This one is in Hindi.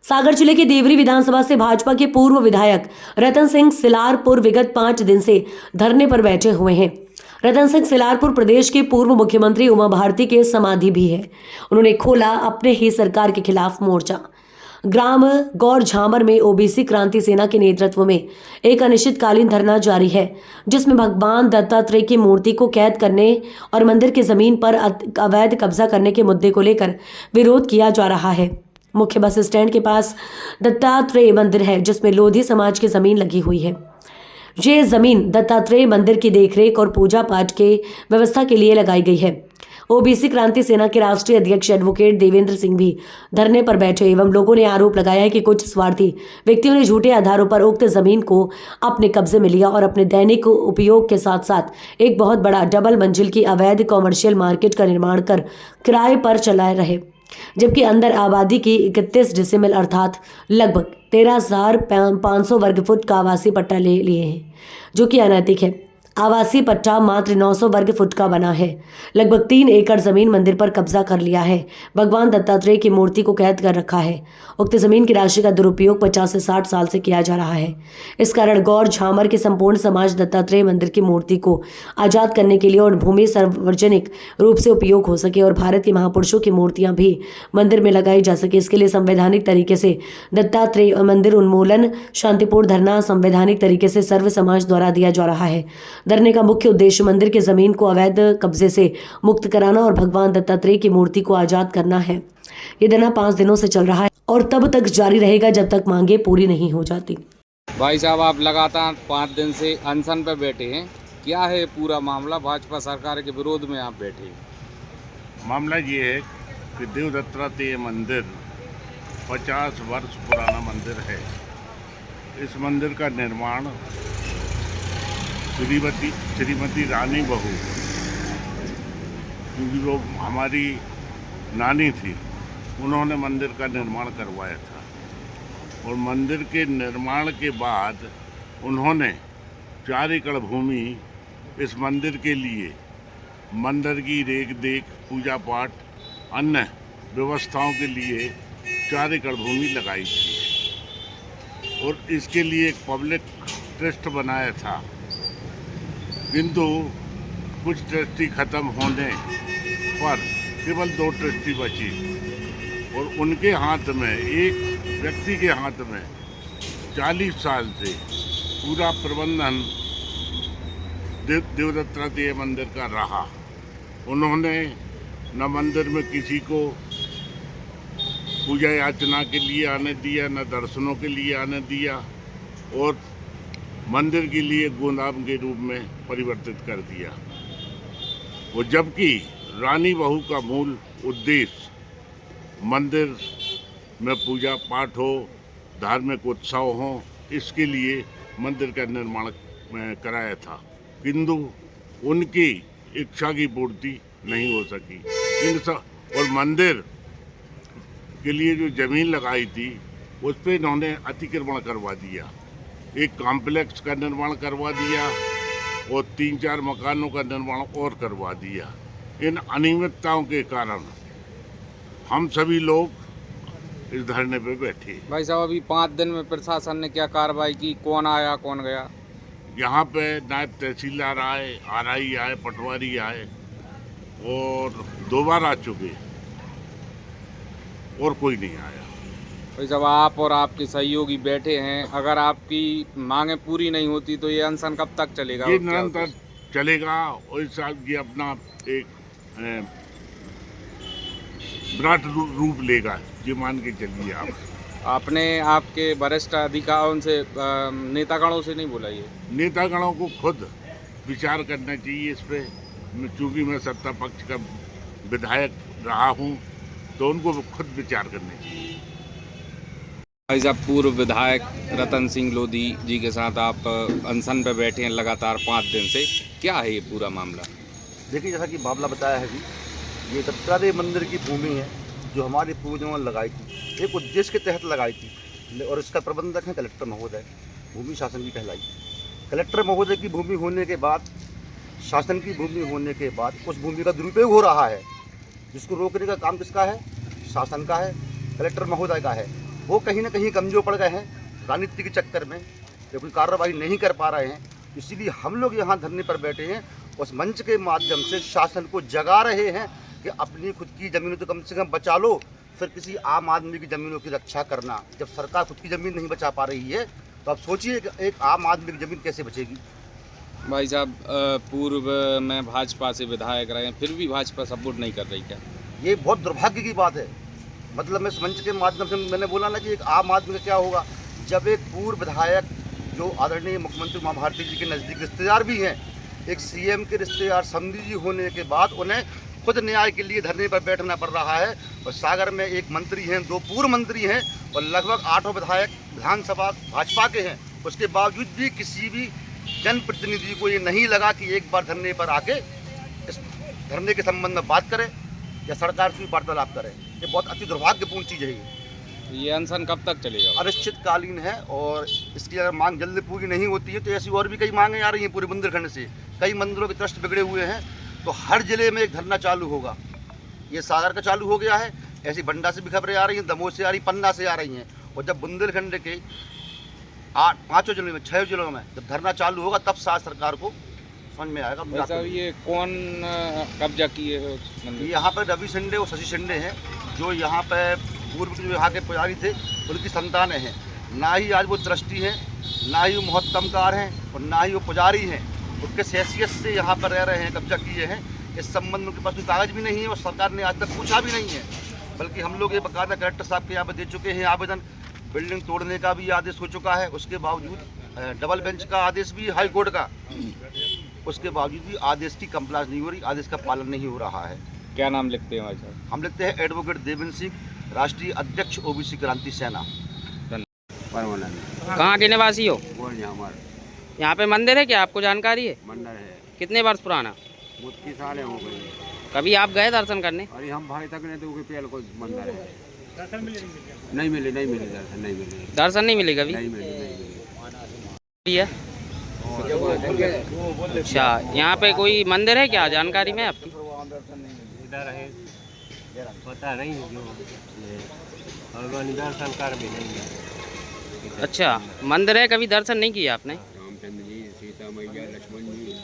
सागर जिले के देवरी विधानसभा से भाजपा के पूर्व विधायक रतन सिंह सिलारपुर विगत 5 दिन से धरने पर बैठे हुए हैं। रतन सिंह सिलारपुर प्रदेश के पूर्व मुख्यमंत्री उमा भारती के समाधि भी है। उन्होंने खोला अपने ही सरकार के खिलाफ मोर्चा। ग्राम गौर झामर में ओबीसी क्रांति सेना के नेतृत्व में एक अनिश्चितकालीन धरना जारी है, जिसमें भगवान दत्तात्रेय की मूर्ति को कैद करने और मंदिर की जमीन पर अवैध कब्जा करने के मुद्दे को लेकर विरोध किया जा रहा है। मुख्य बस स्टैंड के पास दत्तात्रेय मंदिर है, जिसमें लोधी समाज की जमीन लगी हुई है। ये जमीन दत्तात्रेय मंदिर की देखरेख और पूजा पाठ के व्यवस्था के लिए लगाई गई है। ओबीसी क्रांति सेना के राष्ट्रीय अध्यक्ष एडवोकेट देवेंद्र सिंह भी धरने पर बैठे एवं लोगों ने आरोप लगाया है कि कुछ स्वार्थी व्यक्तियों ने झूठे आधारों पर उक्त जमीन को अपने कब्जे में लिया और अपने दैनिक उपयोग के साथ साथ एक बहुत बड़ा डबल मंजिल की अवैध कॉमर्शियल मार्केट का निर्माण कर किराए पर चलाए रहे, जबकि अंदर आबादी की 31 डिसिमल अर्थात लगभग 13,500 वर्ग फुट का आवासीय पट्टा ले लिए हैं, जो कि अनैतिक है। आवासीय पट्टा मात्र 900 वर्ग फुट का बना है। लगभग 3 एकड़ जमीन मंदिर पर कब्जा कर लिया है। भगवान दत्तात्रेय की मूर्ति को कैद कर रखा है। उक्त जमीन की राशि का दुरुपयोग 50 से 60 साल से किया जा रहा है। इस कारण गौर झामर के संपूर्ण समाज दत्तात्रेय मंदिर की मूर्ति को आजाद करने के लिए और भूमि सार्वजनिक रूप से उपयोग हो सके और भारत के महापुरुषों की मूर्तियां भी मंदिर में लगाई जा सके, इसके लिए संवैधानिक तरीके से दत्तात्रेय मंदिर उन्मूलन शांतिपूर्ण धरना संवैधानिक तरीके से सर्व समाज द्वारा दिया जा रहा है। धरने का मुख्य उद्देश्य मंदिर की जमीन को अवैध कब्जे से मुक्त कराना और भगवान दत्तात्रेय की मूर्ति को आजाद करना है। ये धरना 5 दिनों से चल रहा है और तब तक जारी रहेगा जब तक मांगे पूरी नहीं हो जाती। भाई साहब, आप लगातार 5 दिन से अनशन पर बैठे हैं, क्या है पूरा मामला? भाजपा सरकार के विरोध में आप बैठे हैं। मामला ये है कि देव दत्तात्रेय मंदिर 50 वर्ष पुराना मंदिर है। इस मंदिर का निर्माण श्रीमती रानी बहू, क्योंकि वो हमारी नानी थी, उन्होंने मंदिर का निर्माण करवाया था और मंदिर के निर्माण के बाद उन्होंने 4 एकड़ भूमि इस मंदिर के लिए मंदिर की रेख देख पूजा पाठ अन्य व्यवस्थाओं के लिए 4 एकड़ भूमि लगाई थी और इसके लिए एक पब्लिक ट्रस्ट बनाया था, किंतु कुछ ट्रस्टी खत्म होने पर केवल 2 ट्रस्टी बची और उनके हाथ में, एक व्यक्ति के हाथ में 40 साल से पूरा प्रबंधन देव दत्तात्रेय मंदिर का रहा। उन्होंने न मंदिर में किसी को पूजा याचना के लिए आने दिया, न दर्शनों के लिए आने दिया और मंदिर के लिए गोदाम के रूप में परिवर्तित कर दिया। वो जबकि रानी बहू का मूल उद्देश्य मंदिर में पूजा पाठ हो, धार्मिक उत्सव हो, इसके लिए मंदिर का निर्माण कराया था, किंतु उनकी इच्छा की पूर्ति नहीं हो सकी। और मंदिर के लिए जो जमीन लगाई थी उस पर इन्होंने अतिक्रमण करवा दिया, एक कॉम्प्लेक्स का निर्माण करवा दिया और 3-4 मकानों का निर्माण और करवा दिया। इन अनियमितताओं के कारण हम सभी लोग इस धरने पे बैठे। भाई साहब, अभी 5 दिन में प्रशासन ने क्या कार्रवाई की? कौन आया कौन गया? यहाँ पे नायब तहसीलदार आए, आरआई आए, पटवारी आए और 2 बार आ चुके और कोई नहीं आया। भाई साहब, आप और आपके सहयोगी बैठे हैं, अगर आपकी मांगे पूरी नहीं होती तो ये अनशन कब तक चलेगा? ये निरंतर चलेगा और इस साल ये अपना एक विराट रूप लेगा, ये मान के चलिए आप। आपने आपके वरिष्ठ अधिकारियों से, नेतागणों से नहीं बोला? ये नेतागणों को खुद विचार करना चाहिए इस पे, चूँकि मैं सत्ता पक्ष का विधायक रहा हूँ तो उनको खुद विचार करना चाहिए। भाई साहब, पूर्व विधायक रतन सिंह लोधी जी के साथ आप अनशन पर बैठे हैं लगातार 5 दिन से, क्या है ये पूरा मामला? देखिए, जैसा कि मामला बताया है जी, ये दत्तात्रेय मंदिर की भूमि है जो हमारे पूर्वजों ने लगाई थी, एक उद्देश्य के तहत लगाई थी और इसका प्रबंधक है कलेक्टर महोदय, भूमि शासन की कहलाई। कलेक्टर महोदय की भूमि होने के बाद, शासन की भूमि होने के बाद उस भूमि का दुरुपयोग हो रहा है, जिसको रोकने का काम किसका है? शासन का है, कलेक्टर महोदय का है। वो कहीं ना कहीं कमजोर पड़ गए हैं राजनीति के चक्कर में, जो कोई कार्रवाई नहीं कर पा रहे हैं। इसीलिए हम लोग यहाँ धरने पर बैठे हैं, उस मंच के माध्यम से शासन को जगा रहे हैं कि अपनी खुद की ज़मीनों तो कम से कम बचा लो, फिर किसी आम आदमी की ज़मीनों की रक्षा करना। जब सरकार खुद की ज़मीन नहीं बचा पा रही है तो आप सोचिए कि एक आम आदमी की ज़मीन कैसे बचेगी। भाई साहब पूर्व में भाजपा से विधायक रहे हैं, फिर भी भाजपा सपोर्ट नहीं कर रही क्या? ये बहुत दुर्भाग्य की बात है। मतलब मैं इस मंच के माध्यम से मैंने बोला ना कि एक आम आदमी का क्या होगा, जब एक पूर्व विधायक जो आदरणीय मुख्यमंत्री उमा भारती जी के नज़दीक रिश्तेदार भी हैं, एक सीएम के रिश्तेदार समधी जी होने के बाद उन्हें खुद न्याय के लिए धरने पर बैठना पड़ रहा है। और सागर में एक मंत्री हैं, 2 पूर्व मंत्री हैं और लगभग 8 विधायक विधानसभा भाजपा के हैं। उसके बावजूद भी किसी भी जनप्रतिनिधि को ये नहीं लगा कि एक बार धरने पर आके इस धरने के संबंध में बात करें या सरकार से वार्तालाप करें। ये बहुत अति दुर्भाग्यपूर्ण चीज़ है। ये अनशन कब तक चलेगा? अनिश्चितकालीन है और इसकी अगर मांग जल्दी पूरी नहीं होती है तो ऐसी और भी कई मांगें आ रही हैं पूरे बुंदेलखंड से। कई मंदिरों के ट्रस्ट बिगड़े हुए हैं, तो हर जिले में एक धरना चालू होगा। ये सागर का चालू हो गया है, ऐसी बंडा से भी खबरें आ रही हैं, दमोह से आ रही, पन्ना से आ रही हैं। और जब बुंदेलखंड के 5 जिलों में 6 जिलों में जब धरना चालू होगा तब साथ सरकार को समझ में आएगा। भाई साहब ये कौन कब्जा किए है उस मंदिर? यहाँ पर रवि शिंदे और शशि शिंदे हैं, जो यहाँ पे पूर्व जो यहाँ के पुजारी थे उनकी संतानें हैं। ना ही आज वो ट्रस्टी हैं, ना ही वो मोहत्तमकार हैं और ना ही वो पुजारी हैं। वो किस हैसियत से यहाँ पर रह रहे हैं, कब्जा किए हैं, इस संबंध में उनके पास कोई कागज़ भी नहीं है और सरकार ने आज तक पूछा भी नहीं है। बल्कि हम लोग ये बाकायदा कलेक्टर साहब के यहाँ पर दे चुके हैं आवेदन, बिल्डिंग तोड़ने का भी आदेश हो चुका है। उसके बावजूद डबल बेंच का आदेश भी हाई कोर्ट का, उसके बावजूद भी आदेश की कंप्लाइंस नहीं हो रही, आदेश का पालन नहीं हो रहा है। क्या नाम लिखते हैं भाई साहब? हम लिखते हैं एडवोकेट देवेंद्र सिंह, राष्ट्रीय अध्यक्ष ओबीसी क्रांति सेना। कहाँ के निवासी हो? हमारे यहाँ पे मंदिर है क्या, आपको जानकारी है? मंदिर है, कितने वर्ष पुराना? बहुत की साल हो गई। कभी आप गए दर्शन करने? अरे हम भाई तक ने तो पेल को मंदिर है, नहीं मिले दर्शन नहीं मिले, दर्शन नहीं मिले कभी? नहीं मिले। है अच्छा, यहाँ पे कोई मंदिर है क्या, जानकारी में आपकी? इधर है, पता नहीं जो भगवान दर्शन कर भी नहीं है। अच्छा, मंदिर है, कभी दर्शन नहीं किया आपने? रामचंद्र जी, सीता मैया, लक्ष्मण जी।